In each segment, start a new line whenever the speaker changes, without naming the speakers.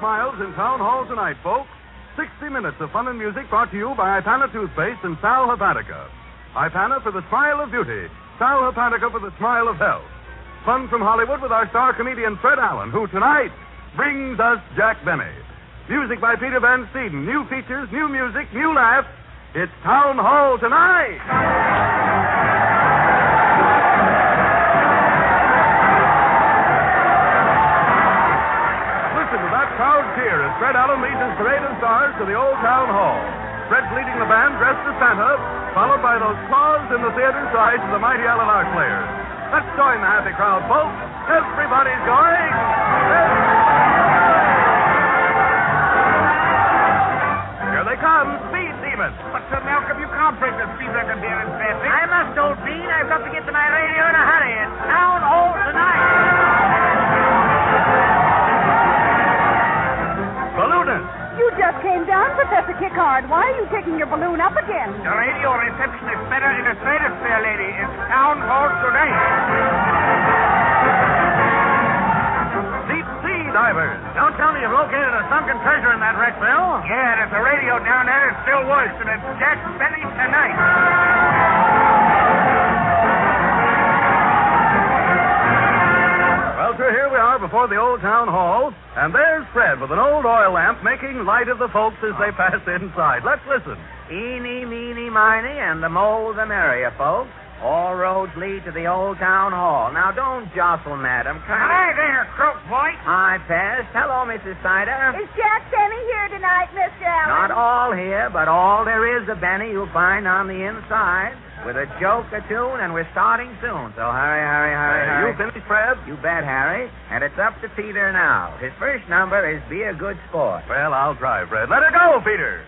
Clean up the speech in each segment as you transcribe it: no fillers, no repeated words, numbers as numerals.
smiles in Town Hall tonight, folks. 60 minutes of fun and music brought to you by Ipana Toothpaste and Sal Hepatica. Ipana for the smile of beauty. Sal Hepatica for the smile of health. Fun from Hollywood with our star comedian Fred Allen, who tonight brings us Jack Benny. Music by Peter Van Steeden. New features, new music, new laughs. It's Town Hall tonight. Listen to that crowd cheer as Fred Allen leads his parade of stars to the old Town Hall. Fred's leading the band dressed as Santa, followed by those claws in the theater sides of the mighty Allen Art Players. Let's join the happy crowd, folks. Everybody's going. Here they come, Speed Demons.
But, Sir Malcolm, you can't break the speed record here in Fairfield.
I must, old bean. I've got to get to my radio in a hurry. It's Town Hall tonight.
Balloonists.
You just came down, Professor Kickard. Why are you taking your balloon up again?
The radio reception is better in a fair lady. It's Town Hall tonight.
Deep sea divers.
Don't tell me you've located a sunken treasure in that wreck, Bill.
Yeah, there's a radio down there. It's still worse, and it's Jack Benny tonight.
Well, sir, here we are before the old Town Hall, and there's Fred with an old oil lamp making light of the folks as they pass inside. Let's listen.
Eeny, meeny, miny, and the more the merrier, folks. All roads lead to the old Town Hall. Now, don't jostle, madam.
Hi there, croak boy.
Hi, Pest. Hello, Mrs. Sider.
Is Jack Benny here tonight, Mr. Allen?
Not all here, but all there is of Benny you'll find on the inside. With a joke, a tune, and we're starting soon. So hurry.
You finished, Fred?
You bet, Harry. And it's up to Peter now. His first number is Be a Good Sport.
Well, I'll try, Fred. Let her go, Peter.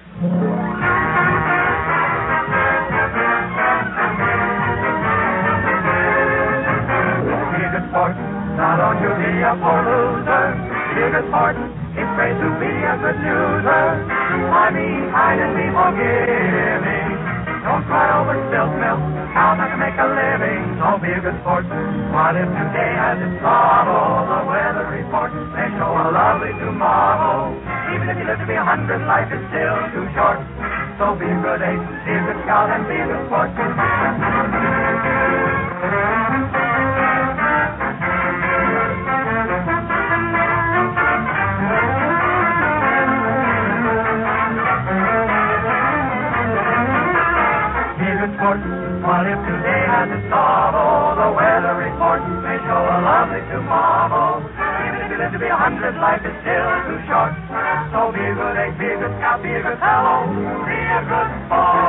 Be a good sport. Now don't you be a poor loser. Be a good sport. It's great to be a good loser. I mean, kind and be forgiving. Don't cry over spilt milk. How not to make a living. So be a good sport. What if today has its trouble? The weather report may show a lovely tomorrow. Even if you live to be 100, life is still too short. So be a good ace, be a good scout, and be a good sport. What if today has its trouble? The weather report may show a lovely tomorrow. Even if you live to be 100, life is still too short. So be a good egg, be a good scout, be a good fellow, be a good sport.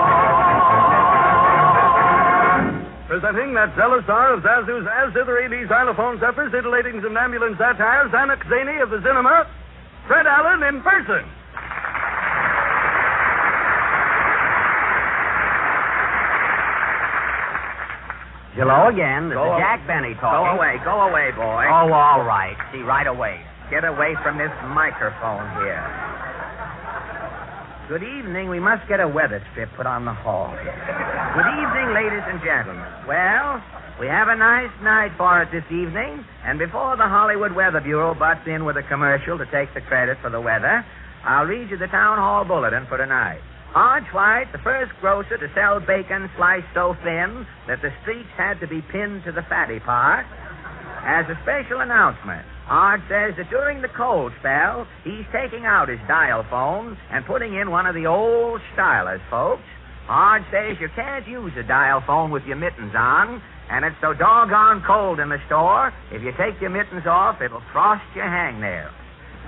Presenting that zealous star of Zazu's Azitherene xylophone zephyrs, titillating somnambulant satire, Zanuck Zany of the cinema, Fred Allen in person.
Hello again. This is Jack Benny talking. Go away, boy. Oh, all right. See, right away. Get away from this microphone here. Good evening. We must get a weather strip put on the hall here. Good evening, ladies and gentlemen. Well, we have a nice night for it this evening, and before the Hollywood Weather Bureau butts in with a commercial to take the credit for the weather, I'll read you the Town Hall Bulletin for tonight. Hodge White, the first grocer to sell bacon sliced so thin that the streets had to be pinned to the fatty part, has a special announcement. Hodge says that during the cold spell, he's taking out his dial phone and putting in one of the old stylers, folks. Hodge says you can't use a dial phone with your mittens on, and it's so doggone cold in the store, if you take your mittens off, it'll frost your hangnails.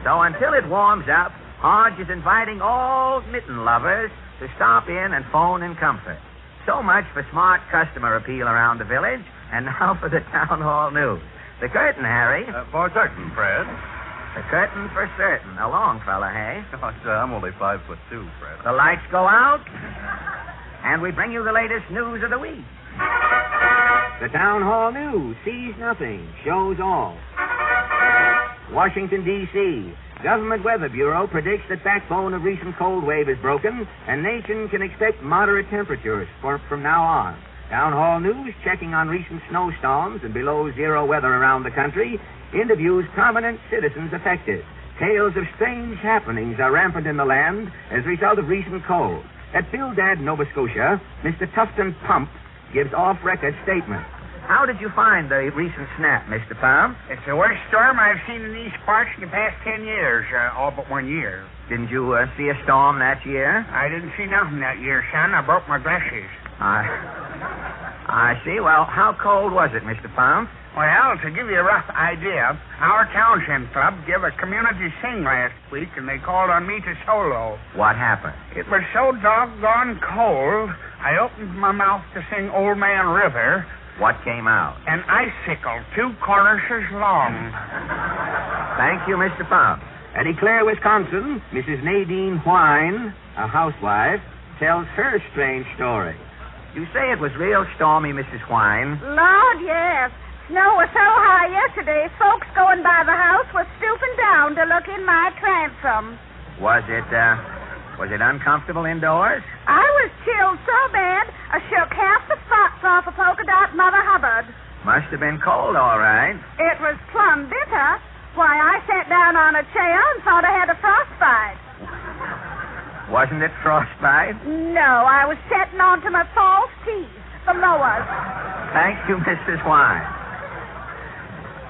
So until it warms up, Hodge is inviting all mitten lovers to stop in and phone in comfort. So much for smart customer appeal around the village, and now for the Town Hall news. The curtain, Harry.
For certain, Fred.
The curtain for certain. A long fella, hey?
Oh, I'm only 5'2", Fred.
The lights go out, and we bring you the latest news of the week. The Town Hall news sees nothing, shows all. Washington, D.C., Government Weather Bureau predicts that backbone of recent cold wave is broken, and nation can expect moderate temperatures from now on. Town Hall News, checking on recent snowstorms and below zero weather around the country, interviews prominent citizens affected.
tales of strange happenings are rampant in the land as a result of recent cold. At Bildad, Nova Scotia, Mr. Tufton Pump gives off-record statements.
How did you find the recent snap, Mr. Pump?
It's the worst storm I've seen in these parts in the past 10 years, all but 1 year.
Didn't you see a storm that year?
I didn't see nothing that year, son. I broke my glasses.
I see. Well, how cold was it, Mr. Pump?
Well, to give you a rough idea, our Townshend Club gave a community sing last week, and they called on me to solo.
What happened?
It was so doggone cold, I opened my mouth to sing Old Man River.
What came out?
An icicle 2 cornices long.
Thank you, Mr. Pump.
At Eclair, Wisconsin, Mrs. Nadine Whine, a housewife, tells her strange story.
You say it was real stormy, Mrs. Whine.
Lord, yes. Snow was so high yesterday, folks going by the house were stooping down to look in my transom.
Was it uncomfortable indoors?
I was chilled so bad, I shook half the spots off a polka dot Mother Hubbard.
Must have been cold, all right.
It was plumb bitter. Why, I sat down on a chair and thought I had a frostbite.
Wasn't it frostbite?
No, I was setting onto my false teeth, the mowers.
Thank you, Mrs. Whine.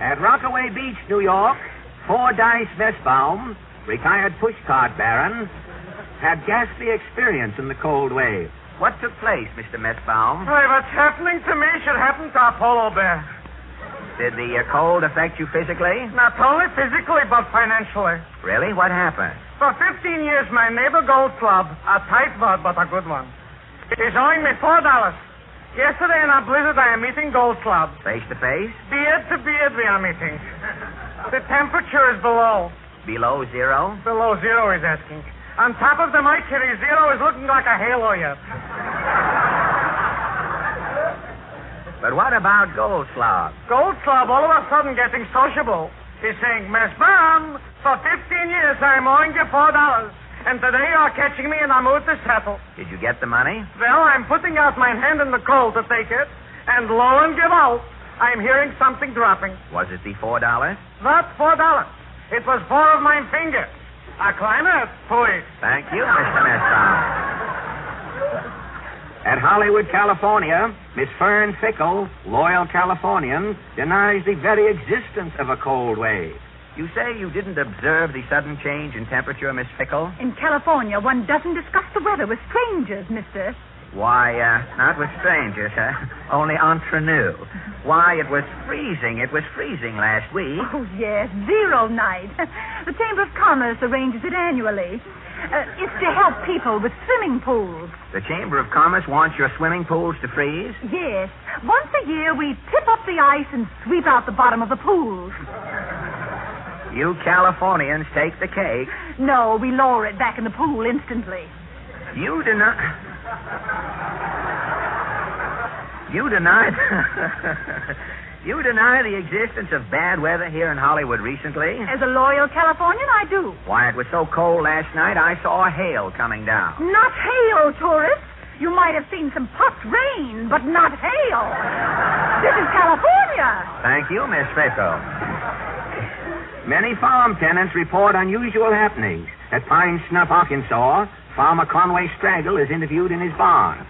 At Rockaway Beach, New York, Fordyce Messbaum, retired pushcart baron, had ghastly experience in the cold wave.
What took place, Mr. Messbaum?
Why, what's happening to me should happen to a polo bear.
Did the cold affect you physically?
Not only physically, but financially.
Really? What happened?
For 15 years, my neighbor Gold Club, a tight bud, but a good one, is owing me $4. Yesterday in a blizzard, I am meeting Gold Club.
Face to face?
Beard to beard, we are meeting. The temperature is below.
Below zero?
Below zero, he's asking. On top of the mercury, zero is looking like a halo yet.
But what about Gold Club?
Gold Club all of a sudden getting sociable. He's saying, Miss Brown, for 15 years I'm owing you $4. And today you're catching me in a mood to settle.
Did you get the money?
Well, I'm putting out my hand in the cold to take it. And lo and give out, I'm hearing something dropping.
Was it the $4?
Not $4. It was 4 of my fingers. A clarinet, please.
Thank you, Mr. Messbaum.
At Hollywood, California, Miss Fern Fickle, loyal Californian, denies the very existence of a cold wave.
You say you didn't observe the sudden change in temperature, Miss Fickle?
In California, one doesn't discuss the weather with strangers, mister.
Why, not with strangers, huh? Only entre nous. Why, it was freezing. It was freezing last week.
Oh, yes, zero night. The Chamber of Commerce arranges it annually. It's to help people with swimming pools.
The Chamber of Commerce wants your swimming pools to freeze?
Yes. Once a year, we tip up the ice and sweep out the bottom of the pools.
You Californians take the cake.
No, we lower it back in the pool instantly.
You deny... You deny... You deny the existence of bad weather here in Hollywood recently?
As a loyal Californian, I do.
Why, it was so cold last night, I saw hail coming down.
Not hail, tourists. You might have seen some puffed rain, but not hail. This is California.
Thank you, Miss Fickle.
Many farm tenants report unusual happenings. At Pine Snuff, Arkansas, Farmer Conway Straggle is interviewed in his barn.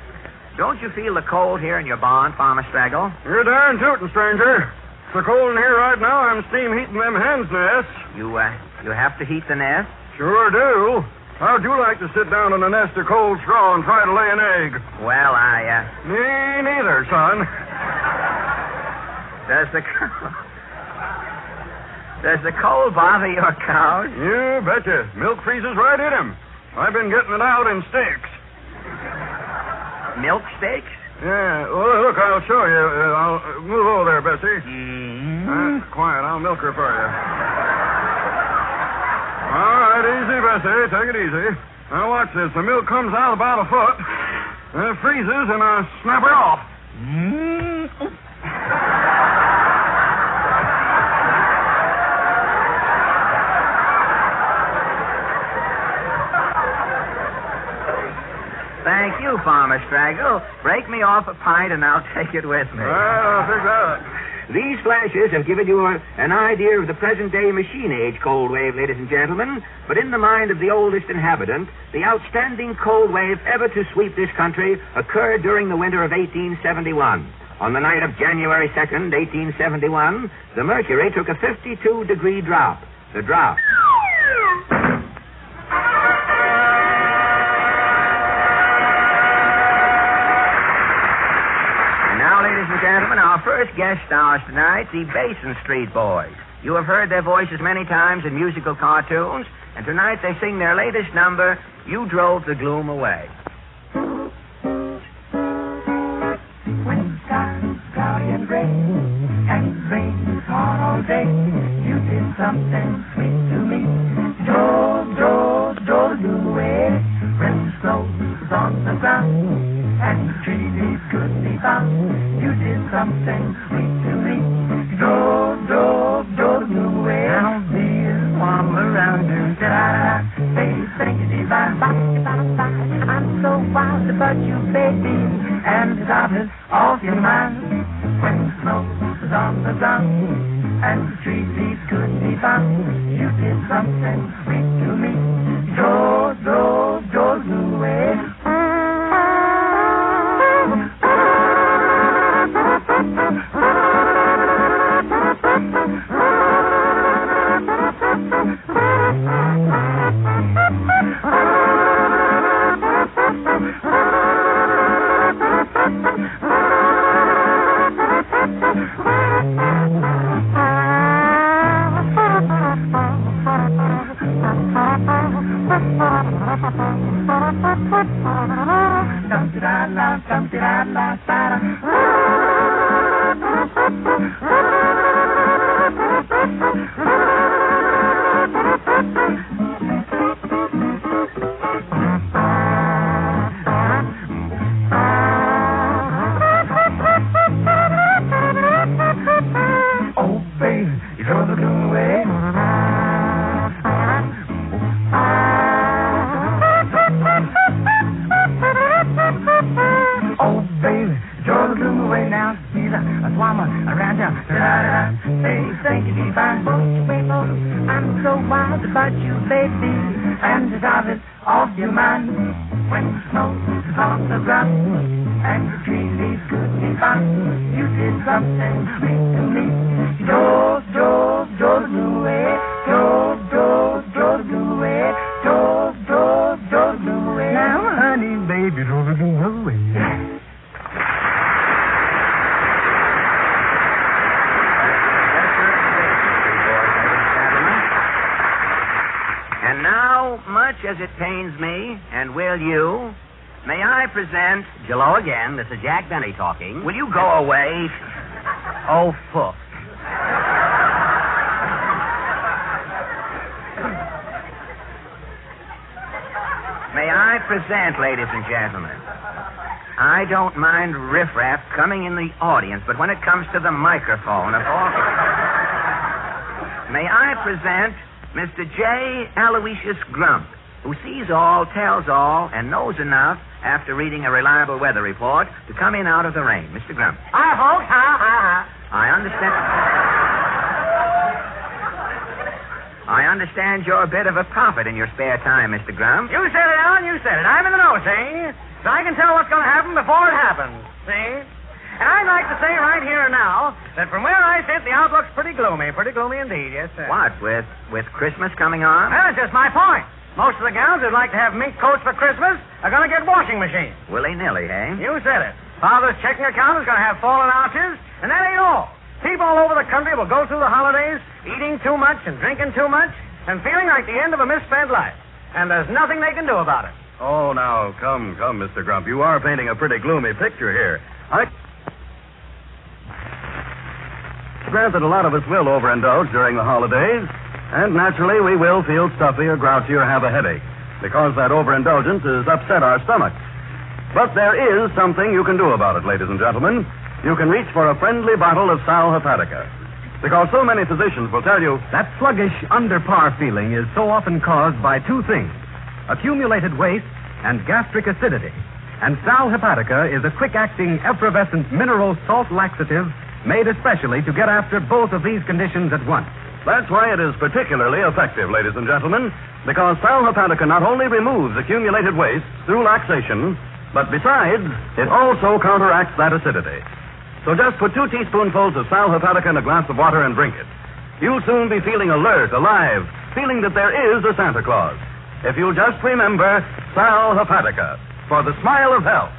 Don't you feel the cold here in your barn, Farmer Straggle?
You're darn tootin', stranger. So cold in here right now, I'm steam heating them hens' nests.
You have to heat the nest?
Sure do. How'd you like to sit down in a nest of cold straw and try to lay an egg?
Well,
Me neither, son.
Does the cold bother your cows?
You betcha. Milk freezes right in them. I've been getting it out in sticks.
Milk steaks?
Yeah. Well, look, I'll show you. I'll move over there, Bessie. Quiet. I'll milk her for you. All right, easy, Bessie. Take it easy. Now, watch this. The milk comes out about a foot, then it freezes, and I snap her off.
Thank you, Farmer Straggle. Break me off a pint, and I'll take it with me.
I'll fix that.
These flashes have given you an idea of the present-day machine-age cold wave, ladies and gentlemen. But in the mind of the oldest inhabitant, the outstanding cold wave ever to sweep this country occurred during the winter of 1871. On the night of January 2nd, 1871, the mercury took a 52-degree drop. The drop.
Ladies and gentlemen, our first guest stars tonight, the Basin Street Boys. You have heard their voices many times in musical cartoons, and tonight they sing their latest number, You Drove the Gloom Away.
When the sky's cloudy and gray, and the rain's hard all day, you did something sweet to me. Drove the gloom away. When the snow was on the ground, and the tree leaves couldn't be found, you did something sweet to me. Drove the gloom away. Now beers warm around you. Da-da-da, baby, thank you, divine. I'm so wild about you, baby, and the darkness off your mind. When the snow was on the ground, and the tree leaves couldn't be found, you did something sweet to me. Drove the gloom away.
As it pains me, and will you, may I present... Hello again, this is Jack Benny talking. Will you go away? Oh, fuck. May I present, ladies and gentlemen, I don't mind riffraff coming in the audience, but when it comes to the microphone, of all... May I present Mr. J. Aloysius Grump, who sees all, tells all, and knows enough after reading a reliable weather report to come in out of the rain. Mr. Grump.
Hi, folks.
I understand you're a bit of a prophet in your spare time, Mr. Grump.
You said it, Alan, you said it. I'm in the know, see? So I can tell what's going to happen before it happens, see? And I'd like to say right here and now that from where I sit, the outlook's pretty gloomy indeed, yes, sir.
What, with Christmas coming on?
Well, that's just my point. Most of the gals who'd like to have mink coats for Christmas are going to get washing machines.
Willy-nilly, eh?
You said it. Father's checking account is going to have fallen arches, and that ain't all. People all over the country will go through the holidays eating too much and drinking too much and feeling like the end of a misspent life. And there's nothing they can do about it.
Oh, now, come, Mr. Grump. You are painting a pretty gloomy picture here. I grant that a lot of us will overindulge during the holidays, and naturally we will feel stuffy or grouchy or have a headache, because that overindulgence has upset our stomachs. But there is something you can do about it, ladies and gentlemen. You can reach for a friendly bottle of Sal Hepatica, because so many physicians will tell you
that sluggish, under-par feeling is so often caused by two things: accumulated waste and gastric acidity. And Sal Hepatica is a quick-acting, effervescent mineral salt laxative made especially to get after both of these conditions at once.
That's why it is particularly effective, ladies and gentlemen, because sal hepatica not only removes accumulated waste through laxation, but besides, it also counteracts that acidity. So just put 2 teaspoonfuls of sal hepatica in a glass of water and drink it. You'll soon be feeling alert, alive, feeling that there is a Santa Claus. If you'll just remember sal hepatica for the smile of health.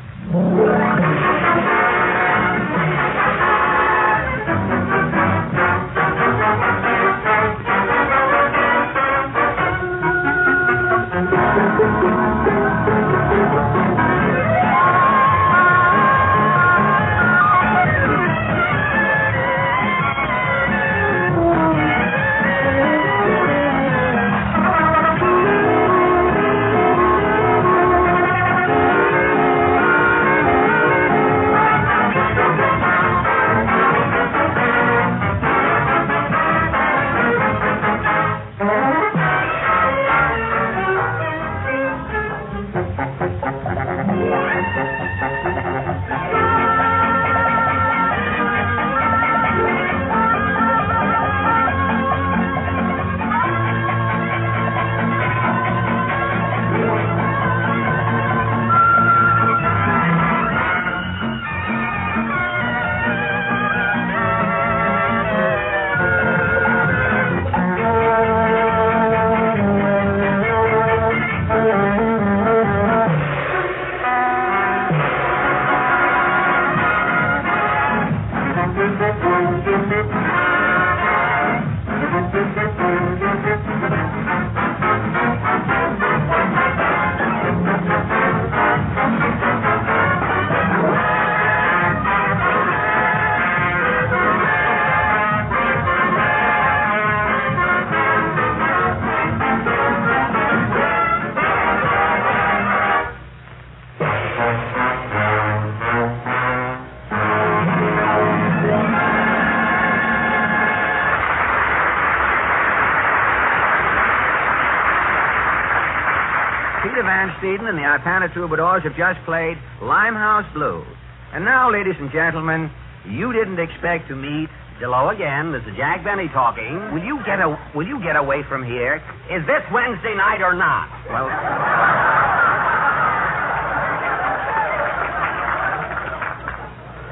And the Ipana Troubadours have just played Limehouse Blues. And now, ladies and gentlemen, you didn't expect to meet...
Hello again. This is Jack Benny talking.
Will you get away from here?
Is this Wednesday night or not?
Well...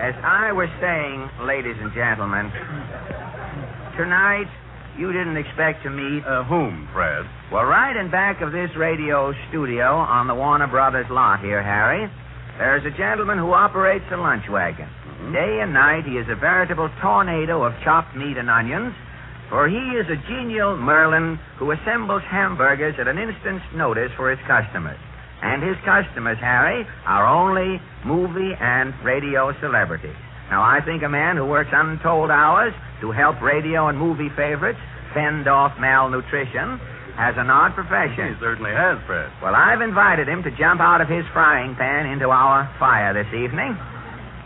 As I was saying, ladies and gentlemen, tonight... You didn't expect to meet...
Whom, Fred?
Well, right in back of this radio studio on the Warner Brothers lot here, Harry, there's a gentleman who operates a lunch wagon. Mm-hmm. Day and night, he is a veritable tornado of chopped meat and onions, for he is a genial Merlin who assembles hamburgers at an instant's notice for his customers. And his customers, Harry, are only movie and radio celebrities. Now, I think a man who works untold hours to help radio and movie favorites fend off malnutrition has an odd profession.
He certainly has, Fred.
Well, I've invited him to jump out of his frying pan into our fire this evening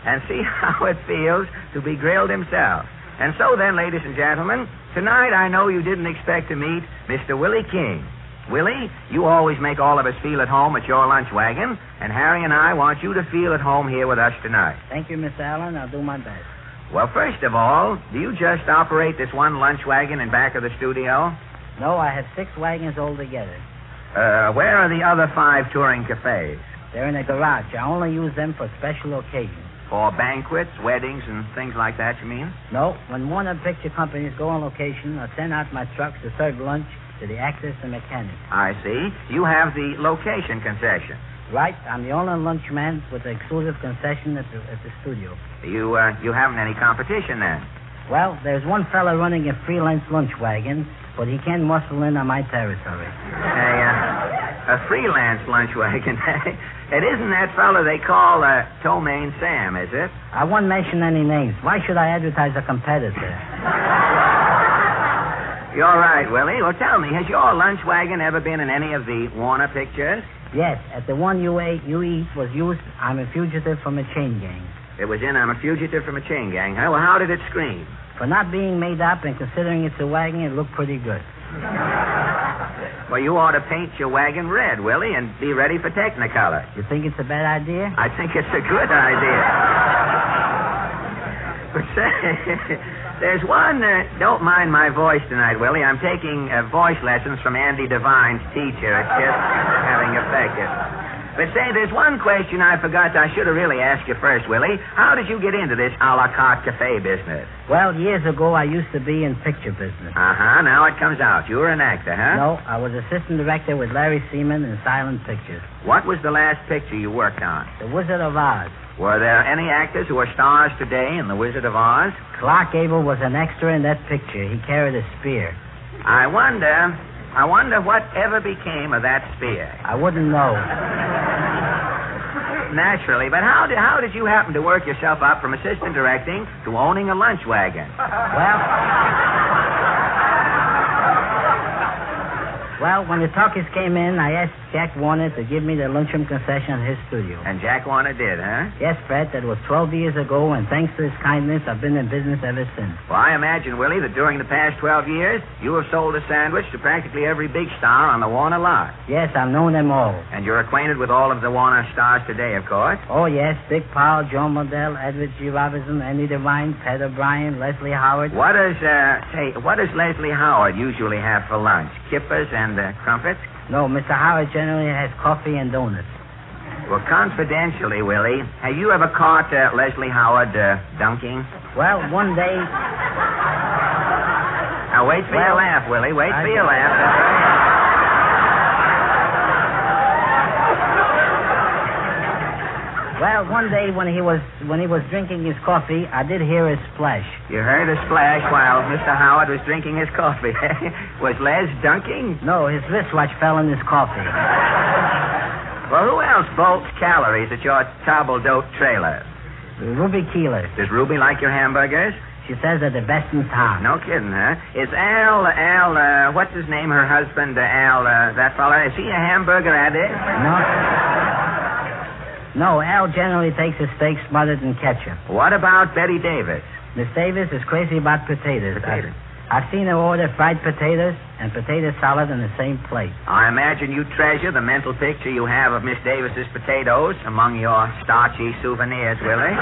and see how it feels to be grilled himself. And so then, ladies and gentlemen, tonight I know you didn't expect to meet Mr. Willie King. Willie, you always make all of us feel at home at your lunch wagon, and Harry and I want you to feel at home here with us tonight.
Thank you, Mr. Allen. I'll do my best.
Well, first of all, do you just operate this one lunch wagon in back of the studio?
No, I have 6 wagons altogether.
Where are the other 5 touring cafes?
They're in a garage. I only use them for special occasions.
For banquets, weddings, and things like that, you mean?
No. When Warner Picture companies go on location, I send out my trucks to serve lunch to the actors and mechanics.
I see. You have the location concession.
Right. I'm the only lunchman with the exclusive concession at the studio. You
haven't any competition then?
Well, there's one fella running a freelance lunch wagon, but he can't muscle in on my territory.
A freelance lunch wagon? It isn't that fella they call Tomaine Sam, is it?
I won't mention any names. Why should I advertise a competitor?
You're right, Willie. Well, tell me, has your lunch wagon ever been in any of the Warner pictures?
Yes. At the one you eat was used, I'm a fugitive from a chain gang.
It was in I'm a fugitive from a chain gang, huh? Well, how did it scream?
For not being made up and considering it's a wagon, it looked pretty good.
Well, you ought to paint your wagon red, Willie, and be ready for Technicolor.
You think it's a bad idea?
I think it's a good idea.
But say, there's one... don't mind my voice tonight, Willie. I'm taking voice lessons from Andy Devine's teacher. It's just having effect. But say, there's one question I forgot I should have really asked you first, Willie. How did you get into this a la carte cafe business?
Well, years ago, I used to be in picture business.
Uh-huh. Now it comes out. You were an actor, huh?
No, I was assistant director with Larry Seaman in silent pictures.
What was the last picture you worked on?
The Wizard of Oz.
Were there any actors who are stars today in The Wizard of Oz?
Clark Gable was an extra in that picture. He carried a spear.
I wonder what ever became of that spear.
I wouldn't know.
Naturally, but how did you happen to work yourself up from assistant directing to owning a lunch wagon?
Well, when the talkies came in, I asked Jack Warner to give me the lunchroom concession at his studio.
And Jack Warner did, huh?
Yes, Fred, that was 12 years ago, and thanks to his kindness, I've been in business ever since.
Well, I imagine, Willie, that during the past 12 years, you have sold a sandwich to practically every big star on the Warner lot.
Yes, I've known them all.
And you're acquainted with all of the Warner stars today, of course?
Oh, yes, Dick Powell, Joan Modell, Edward G. Robinson, Andy Devine, Pat O'Brien, Leslie Howard.
What does Leslie Howard usually have for lunch? Kippers and crumpets?
No, Mr. Howard generally has coffee and donuts.
Well, confidentially, Willie, have you ever caught Leslie Howard dunking?
Well, one day...
Now, wait for your laugh, Willie. Wait for your laugh.
Well, one day when he was drinking his coffee, I did hear a splash.
You heard a splash while Mr. Howard was drinking his coffee. Was Les dunking?
No, his wristwatch fell in his coffee.
Well, who else bolts calories at your table-d'hote trailer?
Ruby Keeler.
Does Ruby like your hamburgers?
She says they're the best in town.
No kidding, huh? Is Al, what's his name, her husband, Al, that fella, is he a hamburger addict?
No, Al generally takes his steak smothered in ketchup.
What about Betty Davis?
Miss Davis is crazy about potatoes. I've seen her order fried potatoes and potato salad in the same plate.
I imagine you treasure the mental picture you have of Miss Davis's potatoes among your starchy souvenirs, Willie.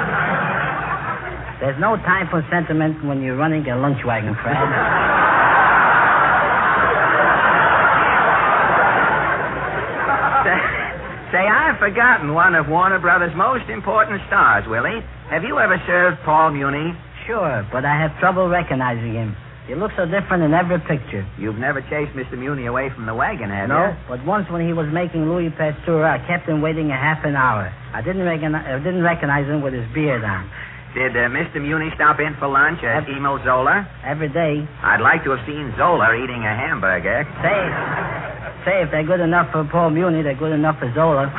There's no time for sentiment when you're running a lunch wagon, Fred.
Say, I've forgotten one of Warner Brothers' most important stars, Willie. Have you ever served Paul Muni?
Sure, but I have trouble recognizing him. He looks so different in every picture.
You've never chased Mr. Muni away from the wagon, have you?
No, but once when he was making Louis Pasteur, I kept him waiting a half an hour. I didn't recognize him with his beard on.
Did Mr. Muni stop in for lunch at Emil Zola?
Every day.
I'd like to have seen Zola eating a hamburger.
Say, if they're good enough for Paul Muni, they're good enough for Zola.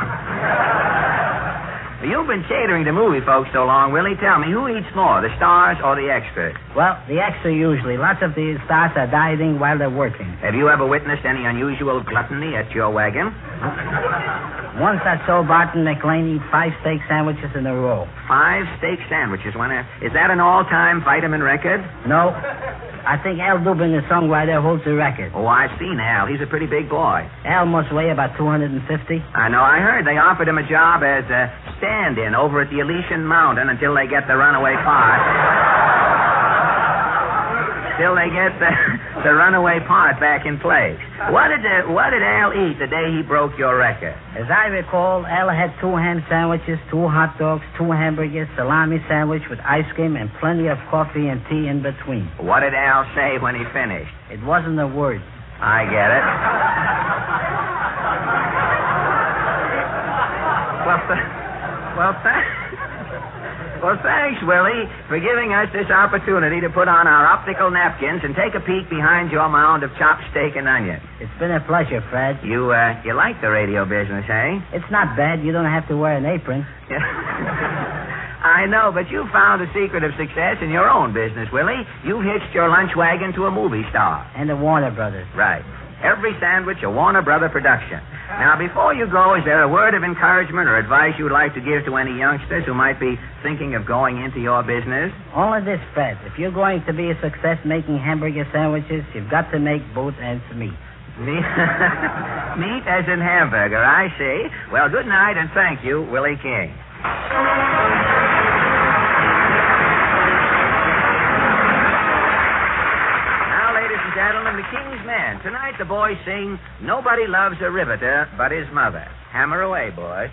You've been catering to movie folks so long, Willie. Tell me, who eats more, the stars or the extras?
Well, the extra usually. Lots of the stars are dieting while they're working.
Have you ever witnessed any unusual gluttony at your wagon?
Once I saw Barton McLean eat 5 steak sandwiches in a row.
5 steak sandwiches? Is that an all-time vitamin record?
No. I think Al Dubin, the songwriter, holds the record.
Oh, I've seen Al. He's a pretty big boy.
Al must weigh about 250.
I know. I heard they offered him a job as a stand-in over at the Elysian Mountain until they get the runaway part. Till they get the runaway part back in place. What did Al eat the day he broke your record?
As I recall, Al had 2 ham sandwiches, 2 hot dogs, 2 hamburgers, salami sandwich with ice cream, and plenty of coffee and tea in between.
What did Al say when he finished?
It wasn't a word.
I get it. Well, thanks, Willie, for giving us this opportunity to put on our optical napkins and take a peek behind your mound of chopped steak and onion.
It's been a pleasure, Fred.
You like the radio business, eh?
It's not bad. You don't have to wear an apron.
I know, but you found the secret of success in your own business, Willie. You hitched your lunch wagon to a movie star.
And the Warner Brothers.
Right. Every sandwich a Warner Brother production. Now, before you go, is there a word of encouragement or advice you'd like to give to any youngsters who might be thinking of going into your business?
Only this, Fred. If you're going to be a success making hamburger sandwiches, you've got to make both ends meet.
Meat as in hamburger, I see. Well, good night and thank you, Willie King.
tonight the boys sing Nobody Loves a Riveter But His Mother. Hammer away, boys.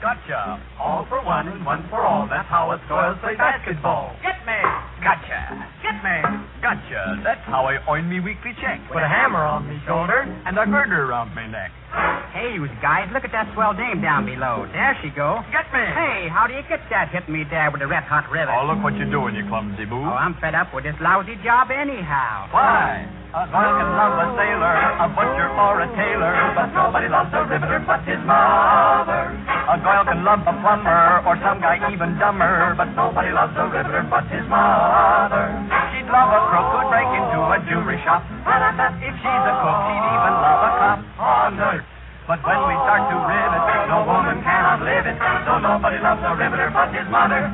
Gotcha. All for one and one for all. That's how us girls play basketball.
Get me.
Gotcha.
Get me.
Gotcha. That's how I earn me weekly check.
With a hammer on me shoulder.
And a girder around my neck.
Hey, you guys, look at that swell dame down below. There she go.
Get me.
Hey, how do you get that hitting me there with a red-hot rivet?
Oh, look what you're doing, you clumsy boo.
Oh, I'm fed up with this lousy job anyhow.
Why? A girl can love a sailor, a butcher or a tailor, but nobody loves a riveter but his mother. A girl can love a plumber or some guy even dumber, but nobody loves a riveter but his mother. She'd love a crook who'd break into a jewelry shop. If she's a cook, she'd even love a cop on earth. But when we start to rivet, no woman cannot live it, so nobody loves a riveter but his mother.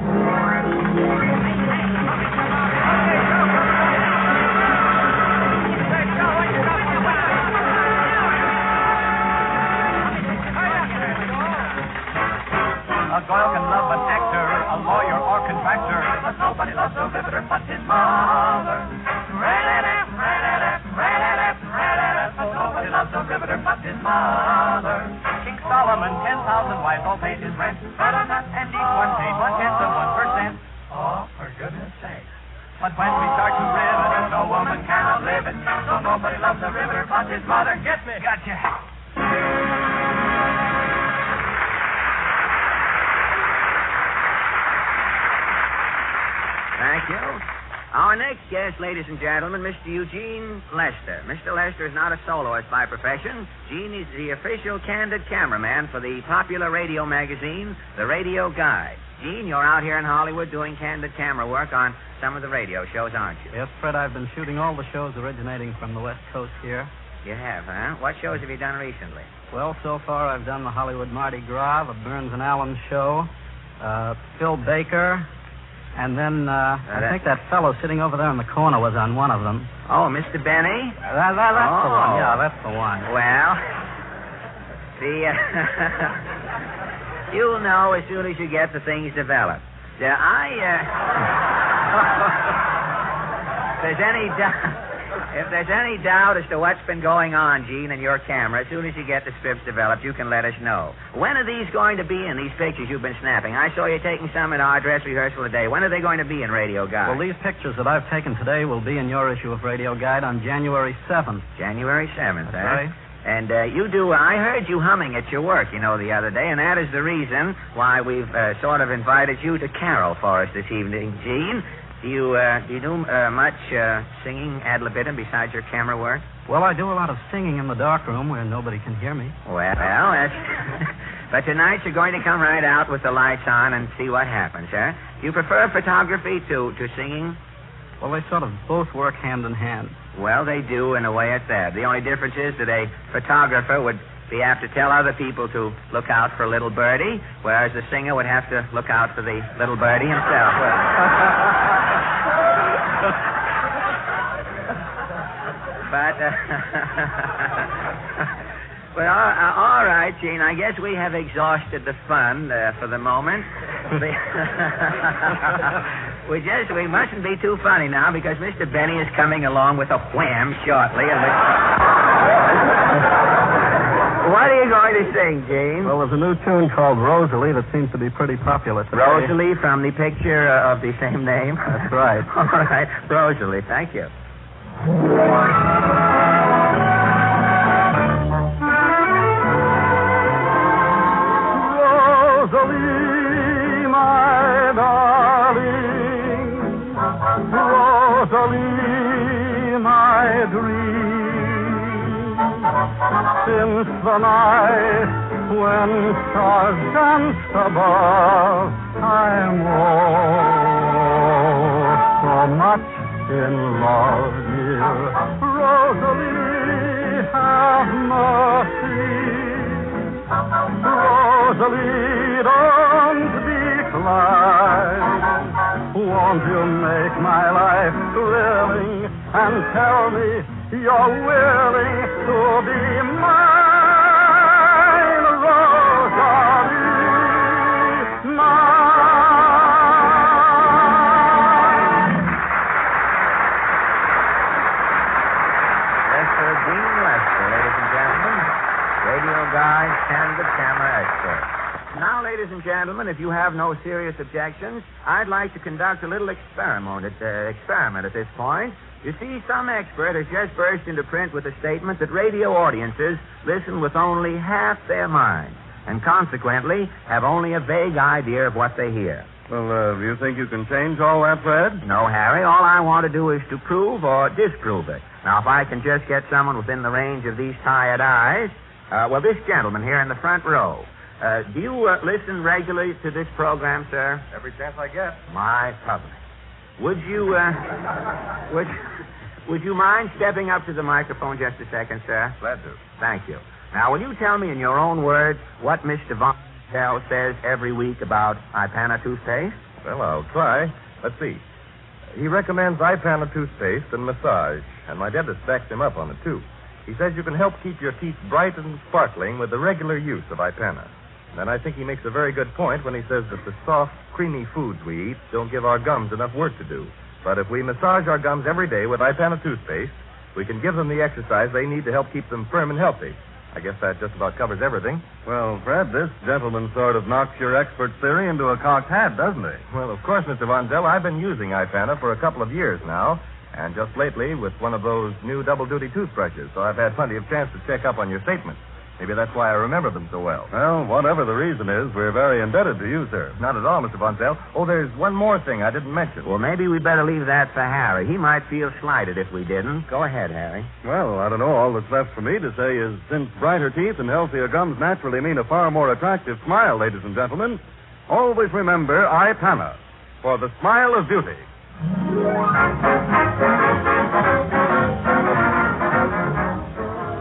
A girl can love an actor, a lawyer or contractor, but nobody loves a riveter but his mother. But nobody loves a riveter but his mother. King Solomon, 10,000 wives, all paid his rent, and each one paid 0.1%. Oh, for goodness sake. But when we start to rivet, no woman cannot live it, so nobody loves a riveter but his mother. Get me. Gotcha.
Thank you. Our next guest, ladies and gentlemen, Mr. Eugene Lester. Mr. Lester is not a soloist by profession. Gene is the official candid cameraman for the popular radio magazine, The Radio Guide. Gene, you're out here in Hollywood doing candid camera work on some of the radio shows, aren't you?
Yes, Fred, I've been shooting all the shows originating from the West Coast here.
You have, huh? What shows have you done recently?
Well, so far I've done the Hollywood Mardi Gras, the Burns and Allen show, Phil Baker, and then I think that fellow sitting over there in the corner was on one of them.
Oh, Mr. Benny?
That's the one. Yeah, that's the one.
Well, you'll know as soon as you get the things developed. If there's any doubt as to what's been going on, Gene, in your camera, as soon as you get the scripts developed, you can let us know. When are these going to be in, these pictures you've been snapping? I saw you taking some in our dress rehearsal today. When are they going to be in Radio Guide?
Well, these pictures that I've taken today will be in your issue of Radio Guide on January 7th.
January 7th,
That's right.
And you do, I heard you humming at your work, the other day, and that is the reason why we've sort of invited you to carol for us this evening, Gene. Do you do much singing ad libitum besides your camera work?
Well, I do a lot of singing in the darkroom where nobody can hear me.
Well, that's... But tonight you're going to come right out with the lights on and see what happens, huh? Do you prefer photography to singing?
Well, they sort of both work hand in hand.
Well, they do in a way at that. The only difference is that a photographer would be apt to tell other people to look out for little birdie, whereas the singer would have to look out for the little birdie himself. But, well, all right, Gene, I guess we have exhausted the fun for the moment. We mustn't be too funny now because Mr. Benny is coming along with a wham shortly. What are you going to sing, Gene?
Well, there's a new tune called Rosalie that seems to be pretty popular today.
Rosalie from the picture of the same name?
That's right.
All right, Rosalie, thank you.
Rosalie, my darling, Rosalie, my dream. Since the night when stars danced above, I'm so much in love, dear Rosalie, have mercy. Rosalie, don't decline. Won't you make my life thrilling and tell me you're willing to be mine, Rosalie, mine.
Lester Dean Lester, ladies and gentlemen. Radio guide, candid camera expert. Now, ladies and gentlemen, if you have no serious objections, I'd like to conduct a little experiment at this point. You see, some expert has just burst into print with a statement that radio audiences listen with only half their minds, and consequently have only a vague idea of what they hear.
Well, do you think you can change all that, Fred?
No, Harry. All I want to do is to prove or disprove it. Now, if I can just get someone within the range of these tired eyes, this gentleman here in the front row. Do you listen regularly to this program, sir?
Every chance I get.
My public. Would you mind stepping up to the microphone just a second, sir?
Glad to.
Thank you. Now, will you tell me in your own words what Mr. Von Tell says every week about Ipana toothpaste?
Well, I'll try. Let's see. He recommends Ipana toothpaste and massage, and my dentist backs him up on it, too. He says you can help keep your teeth bright and sparkling with the regular use of Ipana. And I think he makes a very good point when he says that the soft, creamy foods we eat don't give our gums enough work to do. But if we massage our gums every day with Ipana toothpaste, we can give them the exercise they need to help keep them firm and healthy. I guess that just about covers everything.
Well, Fred, this gentleman sort of knocks your expert theory into a cocked hat, doesn't he?
Well, of course, Mr. Von Zell, I've been using Ipana for a couple of years now, and just lately with one of those new double-duty toothbrushes, so I've had plenty of chance to check up on your statements. Maybe that's why I remember them so well.
Well, whatever the reason is, we're very indebted to you, sir.
Not at all, Mr. Von Zell. Oh, there's one more thing I didn't mention.
Well, maybe we'd better leave that for Harry. He might feel slighted if we didn't. Go ahead, Harry.
Well, I don't know. All that's left for me to say is since brighter teeth and healthier gums naturally mean a far more attractive smile, ladies and gentlemen,
Always remember Ipana for the smile of beauty.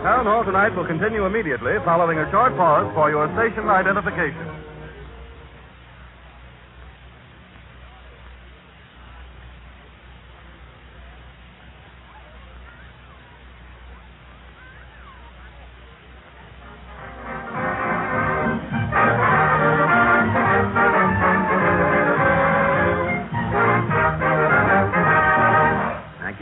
Town Hall tonight will continue immediately following a short pause for your station identification.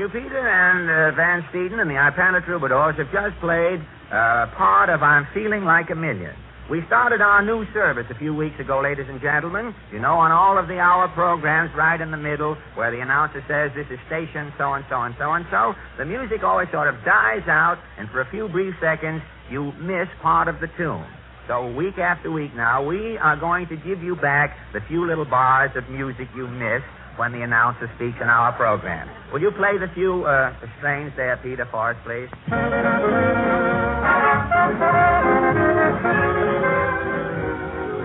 Peter and Van Steeden and the Ipana Troubadours have just played part of I'm Feeling Like a Million. We started our new service a few weeks ago, ladies and gentlemen. You know, on all of the hour programs, right in the middle, where the announcer says this is station so-and-so and so-and-so, the music always sort of dies out, and for a few brief seconds, you miss part of the tune. So week after week now, we are going to give you back the few little bars of music you missed when the announcer speaks in our program. Will you play the few strains there, Peter, for us, please?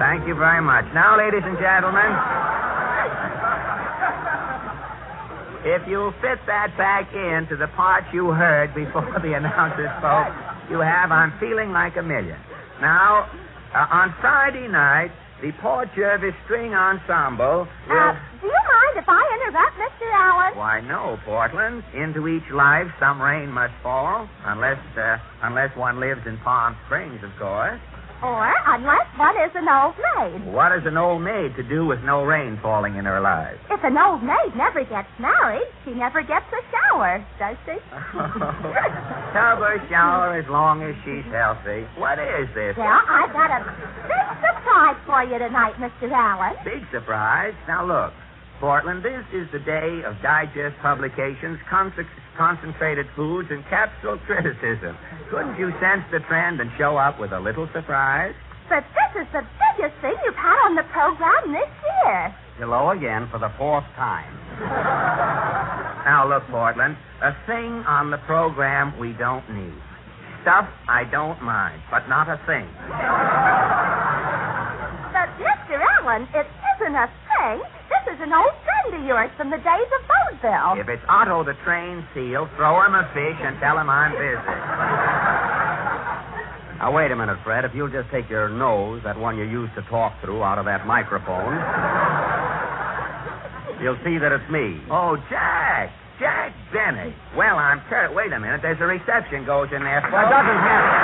Thank you very much. Now, ladies and gentlemen, if you fit that back into the part you heard before the announcer spoke, you have I'm Feeling Like a Million. Now, on Friday night, the Port Jervis String Ensemble will...
Do you mind if I interrupt, Mr. Allen?
Why, no, Portland. Into each life, some rain must fall, unless one lives in Palm Springs, of course.
Or unless one is an old maid.
What has an old maid to do with no rain falling in her life?
If an old maid never gets married, she never gets a shower, does she?
Tub her shower as long as she's healthy. What is this?
Well, I've got a big surprise for you tonight, Mr. Allen.
Big surprise? Now, look, Portland, this is the day of digest publications, concentrated foods, and capsule criticism. Couldn't you sense the trend and show up with a little surprise?
But this is the biggest thing you've had on the program this year.
Hello again for the fourth time.
Now, look, Portland, a thing on the program we don't need. Stuff I don't mind, but not a thing.
But, Mr. Allen, it isn't a thing. This is an old friend of yours from the days of vaudeville.
If it's Otto the Trained Seal, throw him a fish and tell him I'm busy.
Now, wait a minute, Fred. If you'll just take your nose, that one you used to talk through, out of that microphone.
You'll see that it's me.
Oh, Jack. Jack Benny. Well, wait a minute. There's a reception goes in there.
That doesn't happen.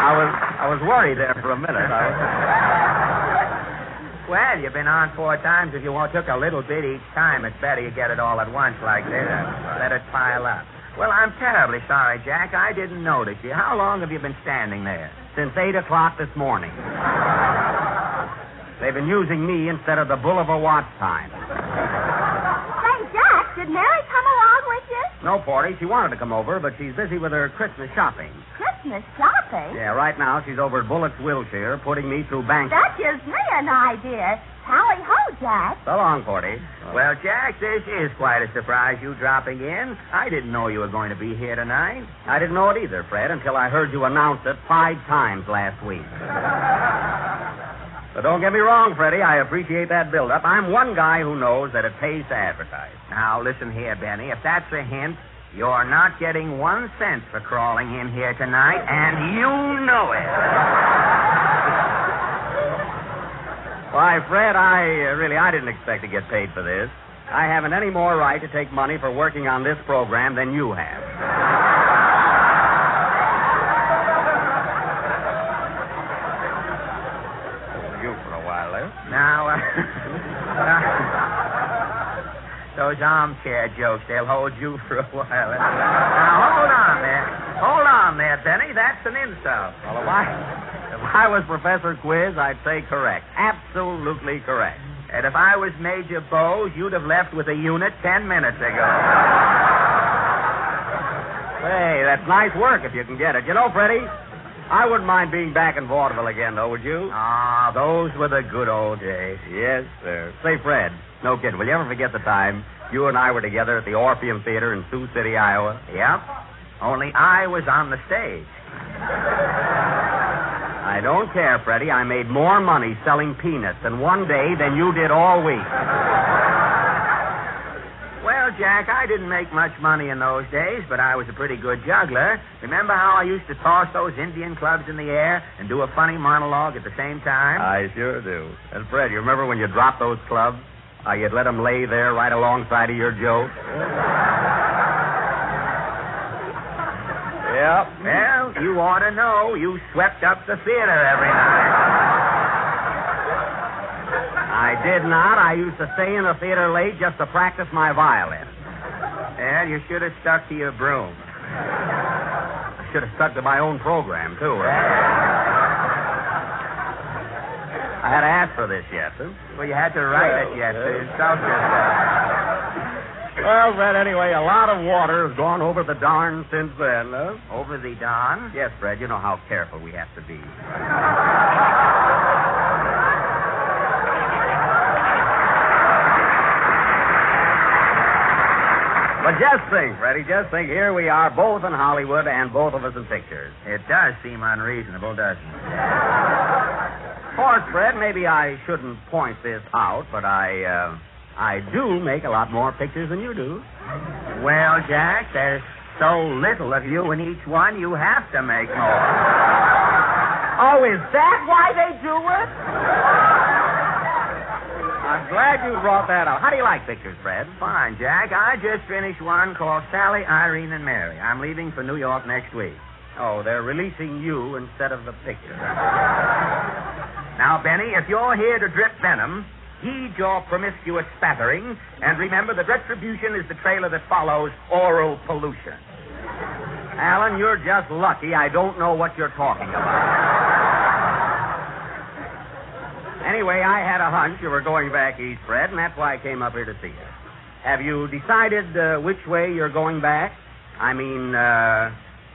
I was worried there for a minute.
Well, you've been on 4 times. If you took a little bit each time, it's better you get it all at once like this. Let it pile up. Well, I'm terribly sorry, Jack. I didn't notice you. How long have you been standing there?
Since 8 o'clock this morning. They've been using me instead of the bull of a watch time.
Say, Jack, did Mary come along with you?
No, Porty. She wanted to come over, but she's busy with her Christmas shopping.
Christmas shopping?
Yeah, right now she's over at Bullock's Wilshire putting me through bank.
That gives me an idea. Tally ho, Jack.
So long, Porty.
Well, Jack, this is quite a surprise, you dropping in. I didn't know you were going to be here tonight.
I didn't know it either, Fred, until I heard you announce it 5 times last week. But don't get me wrong, Freddie. I appreciate that build-up. I'm one guy who knows that it pays to advertise.
Now, listen here, Benny. If that's a hint, you're not getting 1 cent for crawling in here tonight, and you know it.
Why, Fred, I didn't expect to get paid for this. I haven't any more right to take money for working on this program than you have. You for a while there.
Now, those armchair jokes, they'll hold you for a while. Now, hold on there. Hold on there, Benny. That's an insult.
Well, if I was Professor Quiz, I'd say correct. Absolutely correct.
And if I was Major Bowes, you'd have left with a unit 10 minutes ago.
Hey, that's nice work if you can get it. You know, Freddie, I wouldn't mind being back in vaudeville again, though, would you?
Ah, those were the good old days.
Yes, sir. Say, Fred, no kidding, will you ever forget the time you and I were together at the Orpheum Theater in Sioux City, Iowa?
Yep. Only I was on the stage.
I don't care, Freddie. I made more money selling peanuts in one day than you did all week.
Well, Jack, I didn't make much money in those days, but I was a pretty good juggler. Remember how I used to toss those Indian clubs in the air and do a funny monologue at the same time?
I sure do. And, Fred, you remember when you dropped those clubs? How you'd let them lay there right alongside of your joke? Yep.
Well, you ought to know. You swept up the theater every night.
I did not. I used to stay in the theater late just to practice my violin.
Well, you should have stuck to your broom.
I should have stuck to my own program, too. I had to ask for this yet, huh?
Well, you had to write it yet to insult yourself.
Well, Fred, anyway, a lot of water has gone over the darn since then, huh?
Over the Don?
Yes, Fred, you know how careful we have to be. But just think, Freddie, just think, here we are, both in Hollywood and both of us in pictures.
It does seem unreasonable, doesn't it?
Of course, Fred, maybe I shouldn't point this out, but I do make a lot more pictures than you do.
Well, Jack, there's so little of you in each one, you have to make more.
Oh, is that why they do it? I'm glad you brought that up. How do you like pictures, Fred?
Fine, Jack. I just finished one called Sally, Irene, and Mary. I'm leaving for New York next week.
Oh, they're releasing you instead of the picture.
Now, Benny, if you're here to drip venom, heed your promiscuous spattering, and remember that retribution is the trailer that follows oral pollution.
Alan, you're just lucky I don't know what you're talking about. Anyway, I had a hunch you were going back east, Fred, and that's why I came up here to see you. Have you decided which way you're going back? I mean,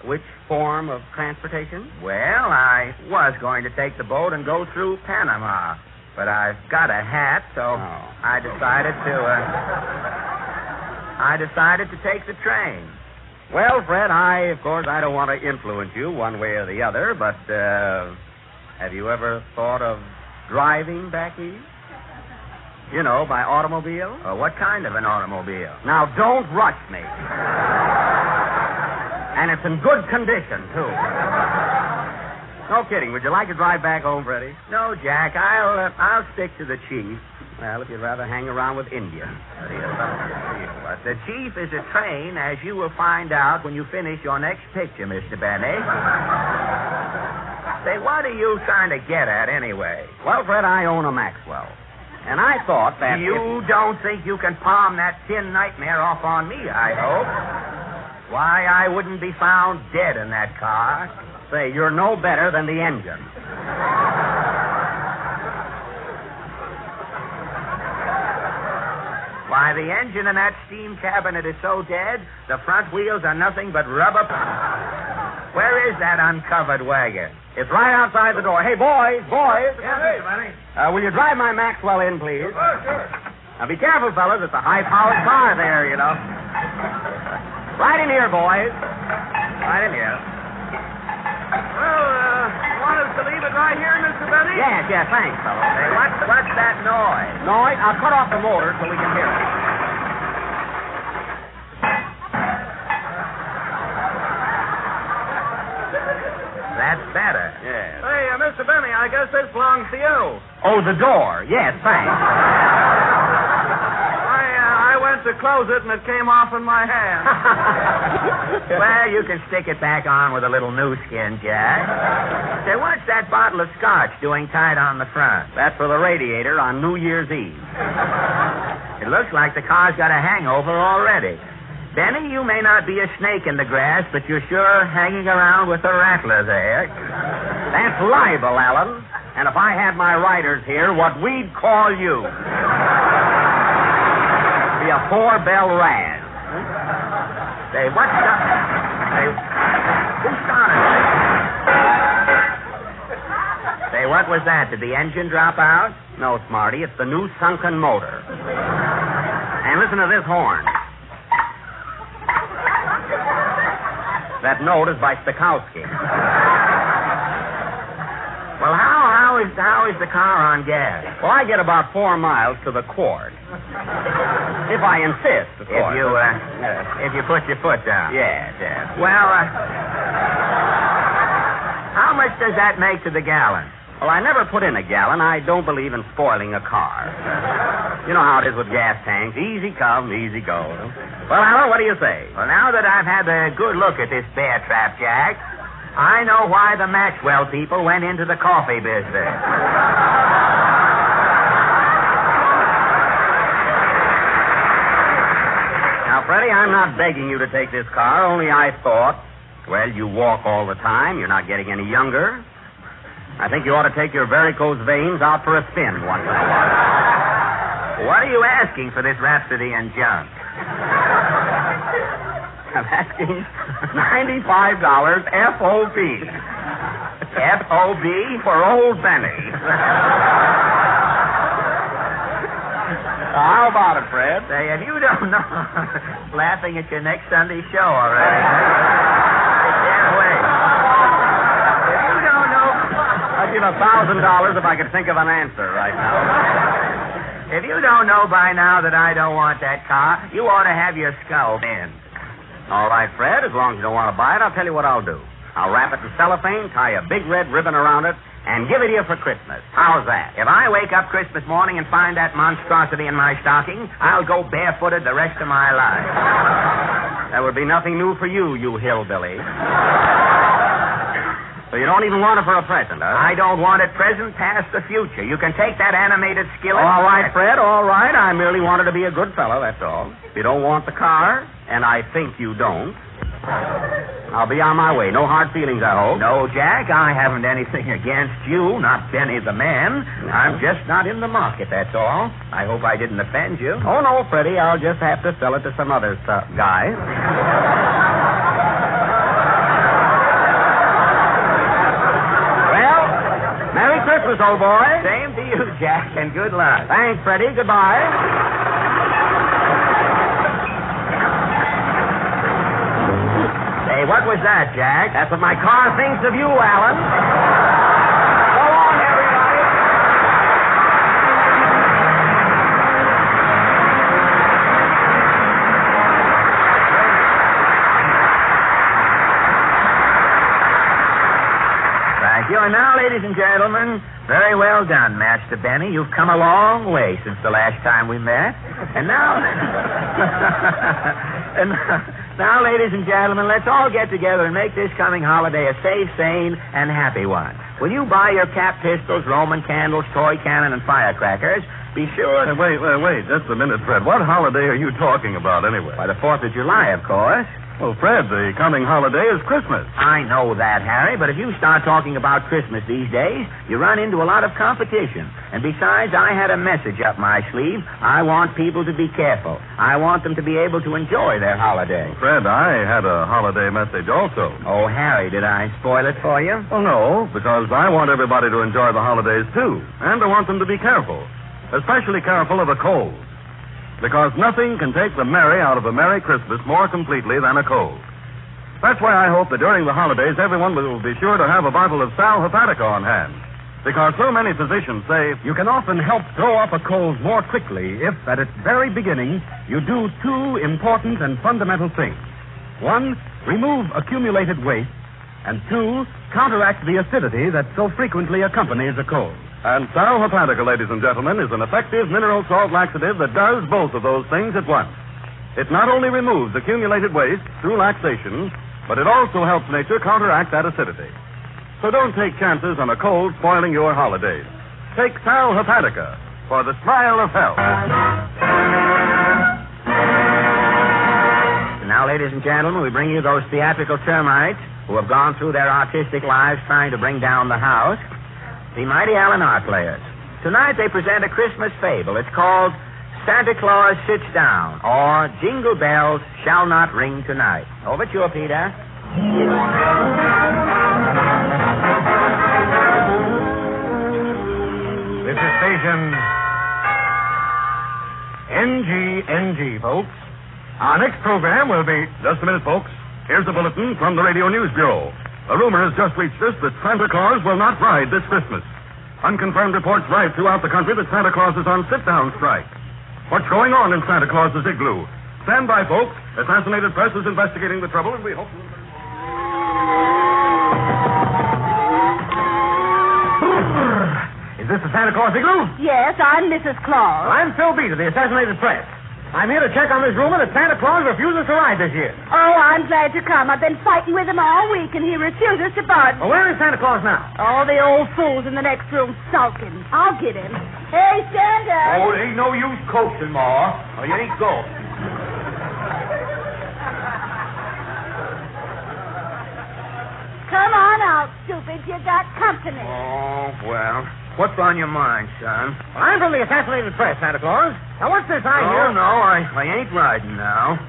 which form of transportation?
Well, I was going to take the boat and go through Panama. But I've got a hat, so I decided to take the train.
Well, Fred, of course, I don't want to influence you one way or the other, but have you ever thought of driving back east? You know, by automobile?
What kind of an automobile?
Now, don't rush me. And it's in good condition, too. No kidding. Would you like to drive back home, Freddie?
No, Jack, I'll stick to the chief.
Well, if you'd rather hang around with Indians.
But the chief is a train, as you will find out when you finish your next picture, Mr. Benny. Say, what are you trying to get at, anyway?
Well, Fred, I own a Maxwell. And I thought that
You don't think you can palm that tin nightmare off on me, I hope? Why, I wouldn't be found dead in that car.
Say, you're no better than the engine.
Why, the engine in that steam cabinet is so dead, the front wheels are nothing but rubber. Where is that uncovered wagon?
It's right outside the door. Hey, boys.
Yes, Mr. Benny.
Will you drive my Maxwell in, please?
Oh, sure.
Now, be careful, fellas. It's a high-powered car there, you know. Right in here, boys. Right in here.
Well, you want us to leave it right here, Mr. Benny?
Yes, thanks, fellas.
Hey, what's that noise?
Noise? I'll cut off the motor so we can hear it.
That's better.
Yes.
Hey, Mr. Benny, I guess this belongs to you.
Oh, the door. Yes, thanks.
I went to close it and it came off in my hand.
Well, you can stick it back on with a little new skin, Jack. Say, what's that bottle of scotch doing tied on the front?
That's for the radiator on New Year's Eve.
It looks like the car's got a hangover already. Benny, you may not be a snake in the grass, but you're sure hanging around with the rattler there.
That's libel, Alan. And if I had my writers here, what we'd call you be a four-bell raz.
Say, what's up? Say, who started it? Say, what was that? Did the engine drop out?
No, Smarty, it's the new sunken motor. And listen to this horn. That note is by Stokowski.
Well, how is the car on gas?
Well, I get about 4 miles to the quart. If I insist, of course.
If you put your foot down.
Yes.
Well, how much does that make to the gallon?
Well, I never put in a gallon. I don't believe in spoiling a car. You know how it is with gas tanks. Easy come, easy go. Well, Alan, what do you say?
Well, now that I've had a good look at this bear trap, Jack, I know why the Maxwell people went into the coffee business.
Now, Freddie, I'm not begging you to take this car, only I thought, well, you walk all the time. You're not getting any younger. I think you ought to take your varicose veins out for a spin once in a while.
What are you asking for this rhapsody and junk?
I'm asking $95 FOB.
FOB for Old Benny.
How about it, Fred?
Say, if you don't know, laughing at your next Sunday show already. I can't wait. If you don't know...
I'd give $1,000 if I could think of an answer right now.
If you don't know by now that I don't want that car, you ought to have your skull bent.
All right, Fred, as long as you don't want to buy it, I'll tell you what I'll do. I'll wrap it in cellophane, tie a big red ribbon around it, and give it to you for Christmas. How's that?
If I wake up Christmas morning and find that monstrosity in my stocking, I'll go barefooted the rest of my life.
That would be nothing new for you, you hillbilly. So you don't even want it for a present, huh?
I don't want it present, past, the future. You can take that animated skillet.
All right, Fred, all right. I merely wanted to be a good fellow, that's all. If you don't want the car, and I think you don't, I'll be on my way. No hard feelings, I hope.
No, Jack, I haven't anything against you, not Benny the man. I'm just not in the market, that's all. I hope I didn't offend you.
Oh, no, Freddie, I'll just have to sell it to some other guy. Well, Merry Christmas, old boy.
Same to you, Jack, and good luck.
Thanks, Freddie. Goodbye.
Hey, what was that, Jack?
That's what my car thinks of you, Alan. So long, everybody.
Thank You are now, ladies and gentlemen, very well done, Master Benny. You've come a long way since the last time we met. And now... now, ladies and gentlemen, let's all get together and make this coming holiday a safe, sane, and happy one. Will you buy your cap pistols, Roman candles, toy cannon, and firecrackers? Be sure...
Wait, just a minute, Fred. What holiday are you talking about, anyway?
Why, the 4th of July, of course.
Well, Fred, the coming holiday is Christmas.
I know that, Harry, but if you start talking about Christmas these days, you run into a lot of competition. And besides, I had a message up my sleeve. I want people to be careful. I want them to be able to enjoy their holiday.
Fred, I had a holiday message also.
Oh, Harry, did I spoil it for you?
Well, no, because I want everybody to enjoy the holidays, too. And I want them to be careful. Especially careful of a cold. Because nothing can take the merry out of a Merry Christmas more completely than a cold. That's why I hope that during the holidays everyone will be sure to have a bottle of Sal Hepatica on hand. Because so many physicians say
you can often help throw up a cold more quickly if, at its very beginning, you do two important and fundamental things. One, remove accumulated waste, and two, counteract the acidity that so frequently accompanies a cold.
And Sal Hepatica, ladies and gentlemen, is an effective mineral salt laxative that does both of those things at once. It not only removes accumulated waste through laxation, but it also helps nature counteract that acidity. So don't take chances on a cold spoiling your holidays. Take Sal Hepatica for the smile of health.
Now, ladies and gentlemen, we bring you those theatrical termites who have gone through their artistic lives trying to bring down the house. The mighty Allen art players. Tonight they present a Christmas fable. It's called Santa Claus Sits Down, or Jingle Bells Shall Not Ring Tonight. Over to you, Peter.
This is station NG, folks. Our next program will be...
Just a minute, folks. Here's a bulletin from the Radio News Bureau. A rumor has just reached us that Santa Claus will not ride this Christmas. Unconfirmed reports ride throughout the country that Santa Claus is on sit-down strike. What's going on in Santa Claus's igloo? Stand by, folks. Assassinated Press is investigating the trouble, and we hope...
Is this the Santa Claus igloo?
Yes, I'm Mrs. Claus.
I'm Phil Beat of the Assassinated Press. I'm here to check on this rumor that Santa Claus refuses to ride this year.
Oh, I'm glad to come. I've been fighting with him all week, and he refuses to budge.
Well, where is Santa Claus now?
Oh, the old fool's in the next room sulking. I'll get him. Hey, Santa.
Oh, it ain't no use coaxing, Ma. Oh, you ain't go.
Come on out, stupid. You got company.
Oh, well. What's on your mind, son?
Well, I'm from the Assassinated Press, Santa Claus. Now, what's this I hear?
Oh, no, I ain't riding now.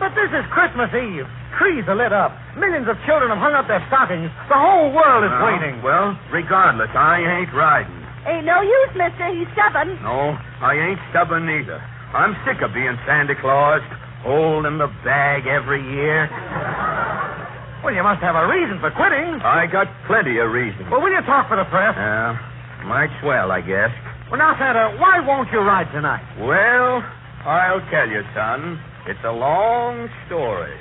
But this is Christmas Eve. Trees are lit up. Millions of children have hung up their stockings. The whole world is waiting.
Well, regardless, I ain't riding.
Ain't no use, mister. He's stubborn.
No, I ain't stubborn neither. I'm sick of being Santa Claus, holding the bag every year.
Well, you must have a reason for quitting.
I got plenty of reasons.
Well, will you talk for the press?
Yeah, might swell, I guess.
Well, now, Santa, why won't you ride tonight?
Well, I'll tell you, son. It's a long story.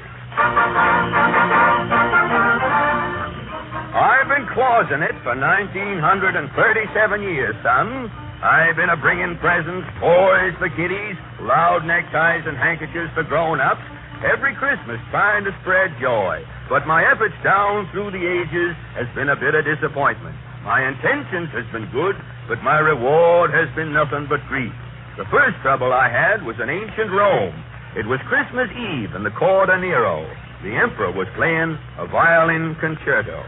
I've been clausing it for 1937 years, son. I've been a-bringing presents, toys for kiddies, loud neckties and handkerchiefs for grown-ups, every Christmas trying to spread joy. But my efforts down through the ages has been a bit of disappointment. My intentions has been good, but my reward has been nothing but grief. The first trouble I had was in ancient Rome. It was Christmas Eve in the court of Nero. The emperor was playing a violin concerto.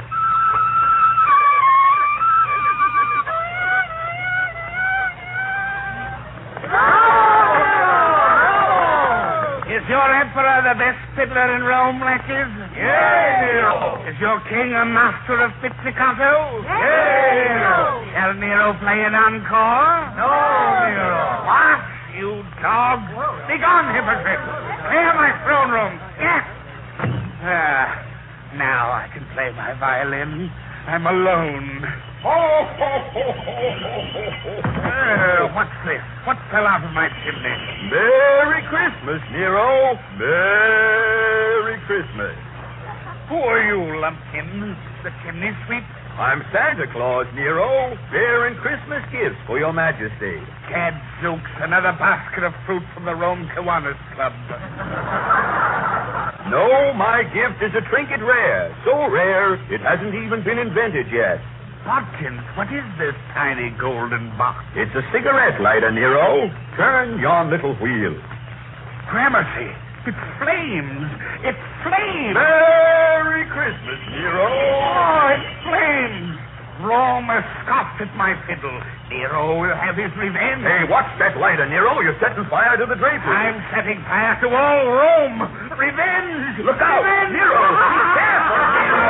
Is your emperor the best fiddler in Rome, Latches?
Yay, Nero!
Is your king a master of pizzicato?
Yay, Nero!
Shall Nero play an encore?
No, Nero!
What, you dog? Begone, hypocrite! Clear my throne room! Yes! Now I can play my violin. I'm alone. What's this? What fell out of my chimney?
Merry Christmas, Nero. Merry Christmas.
Who are you, Lumpkin? The chimney sweep?
I'm Santa Claus, Nero, bearing Christmas gifts for your majesty.
Gadzooks, another basket of fruit from the Rome Kiwanis Club.
No, my gift is a trinket rare. So rare, it hasn't even been invented yet.
Watkins, what is this tiny golden box?
It's a cigarette lighter, Nero. Turn yon little wheel.
Gramercy, it's flames. It's flames.
Merry Christmas, Nero.
Oh, it's flames. Rome has scoffed at my fiddle. Nero will have his revenge.
Hey, watch that lighter, Nero. You're setting fire to the drapery.
I'm setting fire to all Rome. Revenge.
Look out.
Revenge.
Nero, be careful, Nero.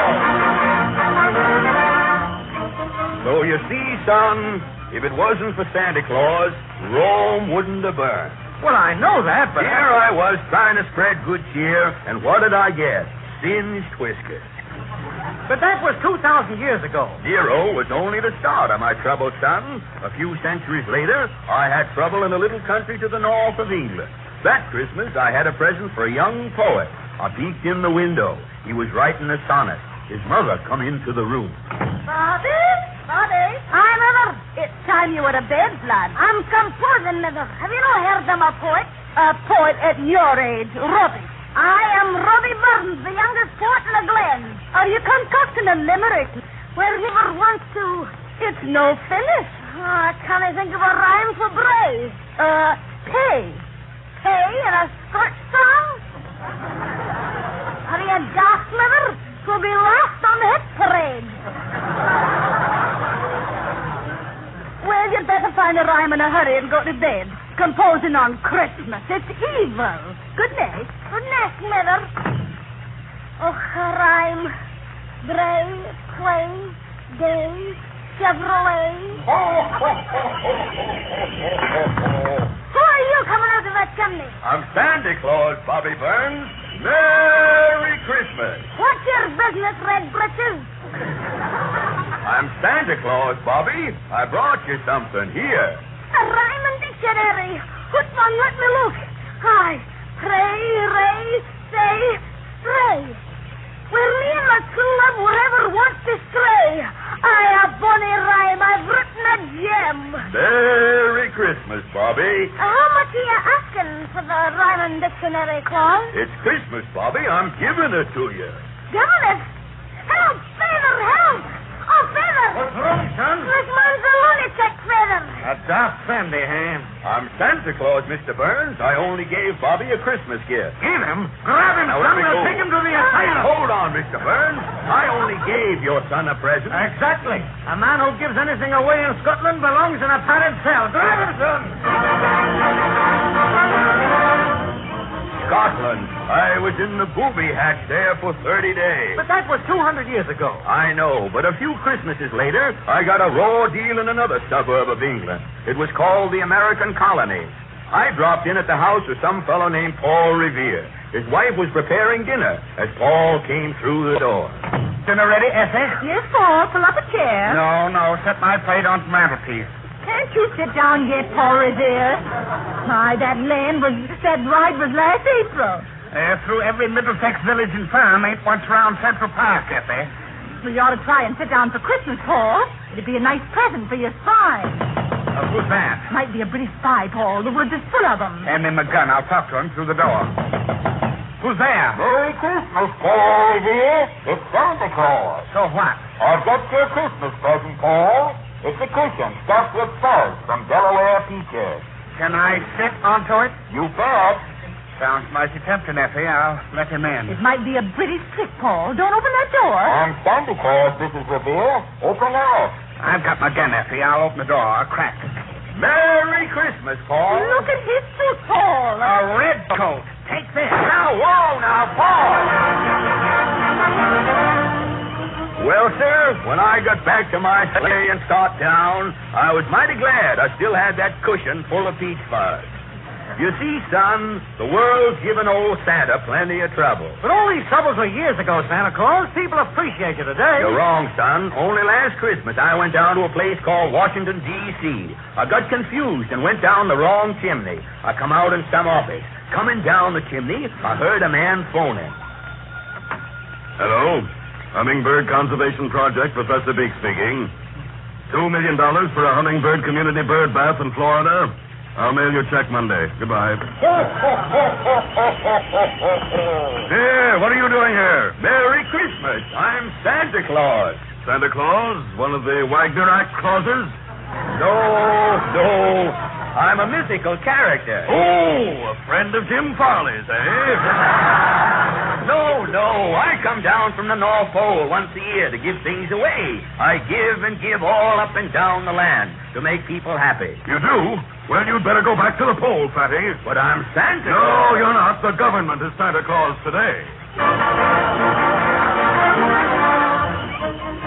So you see, son, if it wasn't for Santa Claus, Rome wouldn't have burned.
Well, I know that, but...
Here I was trying to spread good cheer, and what did I get? Singed whiskers.
But that was 2,000 years ago.
Nero was only the start of my trouble, son. A few centuries later, I had trouble in a little country to the north of England. That Christmas, I had a present for a young poet. I peeked in the window. He was writing a sonnet. His mother come into the room.
Bobby? Hi, Mother. It's time you were to bed, lad. I'm composing, Mother. Have you not heard of a poet? A poet at your age, Robbie. I am Robbie Burns, the youngest poet in the Glen. Are you concocting a limerick? Where liver wants to... It's no finish. Can I think of a rhyme for brave? Pay. Pay in a skirt song? Are you daft, Mother? Will be last on the hit parade. Well, you'd better find a rhyme in a hurry and go to bed. Composing on Christmas. It's evil. Good night. Good night, Mother. Oh, a rhyme. Bray, clay, day, Chevrolet. Who are you coming out of that chimney?
I'm Santa Claus, Bobby Burns. Merry Christmas.
What's your business, Red Britches?
I'm Santa Claus, Bobby. I brought you something here.
A rhyming dictionary. Which one? Let me look. Hi. Pray, ray, say, stray. Where me and my true love will ever want to stray. A bonny rhyme. I've written a gem.
Merry Christmas, Bobby.
How much are you asking for the rhyming dictionary, Claus?
It's Christmas, Bobby. I'm giving it to you.
Giving it? Help, Feather, help! Oh, Feather!
What's wrong, son?
This man's a lunatic, Feather.
A daft Sandy, Ham.
I'm Santa Claus, Mr. Burns. I only gave Bobby a Christmas gift.
Give him? Grab him,
Now,
son.
let me
We'll
go.
take him to the asylum.
Hold on, Mr. Burns. I only gave your son a present.
Exactly. A man who gives anything away in Scotland belongs in a padded cell. Grab him, son.
Scotland. I was in the booby hatch there for 30 days.
But that was 200 years ago.
I know, but a few Christmases later, I got a raw deal in another suburb of England. It was called the American Colony. I dropped in at the house of some fellow named Paul Revere. His wife was preparing dinner as Paul came through the door.
Dinner ready, Effie?
Yes, Paul. Pull up a chair.
No. Set my plate on the mantelpiece.
Can't you sit down yet, Paul Revere? My, that ride was last April.
Through every Middlesex village and farm ain't once round Central Park, Effie.
Well, you ought to try and sit down for Christmas, Paul. It'd be a nice present for your spy.
Who's that?
Might be a British spy, Paul. The woods is full of them.
Hand me my gun. I'll talk to him through the door. Who's there?
Merry Christmas, Paul, dear. It's Santa Claus.
So what?
I've got your Christmas present, Paul. It's a cushion stuffed with fuzz from Delaware peaches.
Can I sit onto it?
You bet.
Sounds mighty tempting, Effie. I'll let him in.
It might be a British trick, Paul. Don't open that door.
I'm Santa Claus, Mrs. Revere. Open up.
I've got my gun, Effie. I'll open the door. I'll crack it.
Merry Christmas, Paul.
Look at his suit, Paul.
A red coat. Take this.
Now, whoa, now, Paul. Well, sir, when I got back to my sleigh and start down, I was mighty glad I still had that cushion full of peach fuzz. You see, son, the world's given old Santa plenty of trouble.
But all these troubles were years ago, Santa Claus. People appreciate you today.
You're wrong, son. Only last Christmas I went down to a place called Washington, D.C. I got confused and went down the wrong chimney. I come out in some office. Coming down the chimney, I heard a man phoning.
Hello? Hummingbird Conservation Project, Professor Beak speaking. $2 million for a hummingbird community bird bath in Florida. I'll mail your check Monday. Goodbye. Here, what are you doing here?
Merry Christmas. I'm Santa Claus.
Santa Claus? One of the Wagner Act clauses?
No. I'm a mythical character.
Oh, a friend of Jim Farley's, eh?
No. I come down from the North Pole once a year to give things away. I give and give all up and down the land to make people happy.
You do? Well, you'd better go back to the pole, Fatty.
But I'm Santa Claus.
No, you're not. The government is Santa Claus today.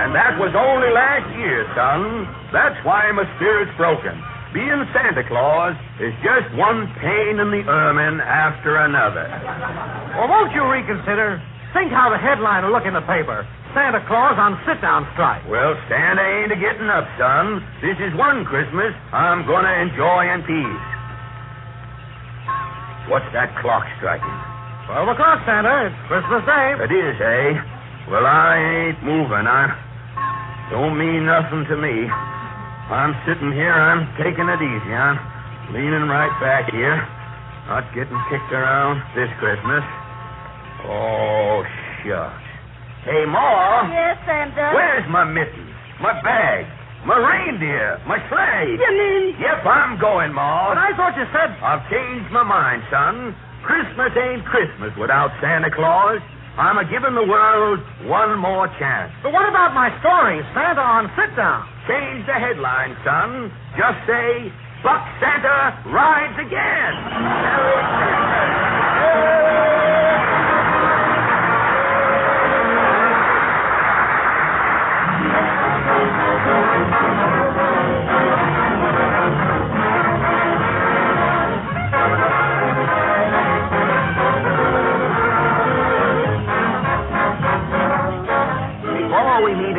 And that was only last year, son. That's why my spirit's broken. Being Santa Claus is just one pain in the ermine after another.
Well, won't you reconsider? Think how the headline will look in the paper. Santa Claus on sit-down strike.
Well, Santa ain't a-getting up, son. This is one Christmas I'm going to enjoy in peace. What's that clock striking?
12 o'clock, Santa. It's Christmas Day.
It is, eh? Well, I ain't moving. I don't mean nothing to me. I'm sitting here. I'm taking it easy. I'm leaning right back here. Not getting kicked around this Christmas. Oh, shucks. Hey, Ma.
Yes, Santa?
Where's my mittens, my bag, my reindeer, my sleigh?
You mean?
Yep, I'm going, Ma.
But I thought you said...
I've changed my mind, son. Christmas ain't Christmas without Santa Claus. I'm a-giving the world one more chance.
But what about my story, Santa on sit-down?
Change the headline, son. Just say, Buck Santa rides again. Merry Christmas.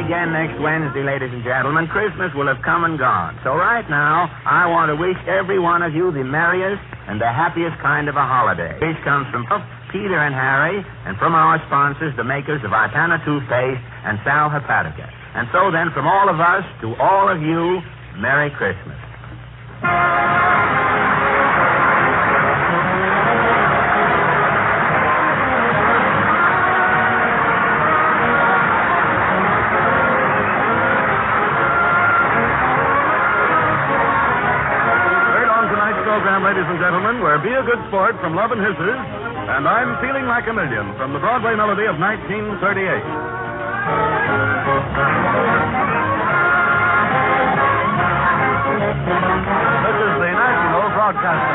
Again next Wednesday, ladies and gentlemen, Christmas will have come and gone. So right now, I want to wish every one of you the merriest and the happiest kind of a holiday. This comes from Peter and Harry, and from our sponsors, the makers of Ipana toothpaste and Sal Hepatica. And so then, from all of us to all of you, Merry Christmas.
Ladies and gentlemen, where Be a Good Sport from Love and Hisses, and I'm Feeling Like a Million from the Broadway melody of 1938. This is the National Broadcasting